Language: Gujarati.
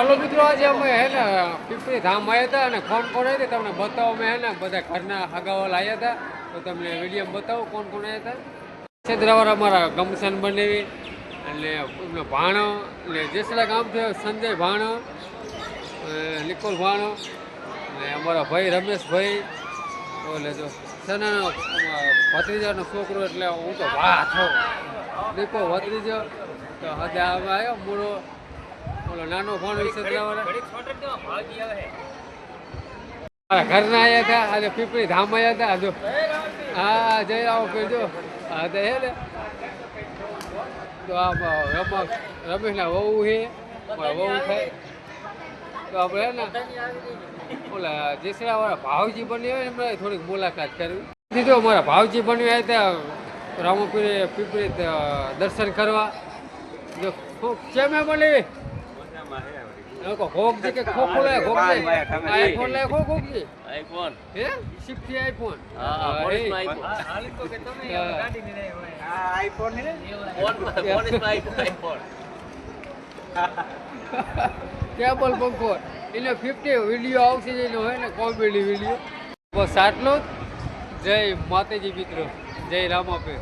ચાલો મિત્રો, આજે અમે હે ને પીપળી ધામ આવ્યા હતા અને ફોન આવ્યા હતા તમને બતાવો. અમે હે ને બધા ઘરના હગાઓ લાવ્યા હતા તો તમને વિડીયો બતાવો કોણ કોણ આવ્યા હતા. છેદરાવાળા અમારા ગમશન બનેવી અને એમનો ભાણો એટલે જેસલા ગામ છે સંજય ભાણો, નિકોલ ભાણો અને અમારા ભાઈ રમેશભાઈ. એટલે જો સનાનો ભત્રીજાનો છોકરો એટલે હું તો વાહ છો દીકો ભત્રીજો તો હદે આવ્યો મૂળો બોલો નાનો ફોન વિશે મારા ઘરના આવ્યા હતા. આજે પીપળી ધામ આવ્યા હતા. જો હા જઈ આવો કહેજો. હા તો હે ને તો આ રમેશના વહુ છે, વહુ થાય તો આપણે હે ને ઓલા જેસરાવાળા ભાવજી બની હોય ને એમને થોડીક મુલાકાત કરવી. દીધો અમારા ભાવજી બની આવ્યા હતા રામપીરે પીપળી દર્શન કરવા. જો કેમ બની ખોખ કે ખોખો લે ખોખ આઈફોન લે ખો ખોખ આઈફોન હે શિફ્ટી આઈફોન આઈફોન હે આઈફોન કેબલ પંખો એને 50 વિડીયો આવશે જેનો હોય ને કોમેડી વિડીયો. બસ આટલું જ. જય માતાજી મિત્રો, જય રામાપીર.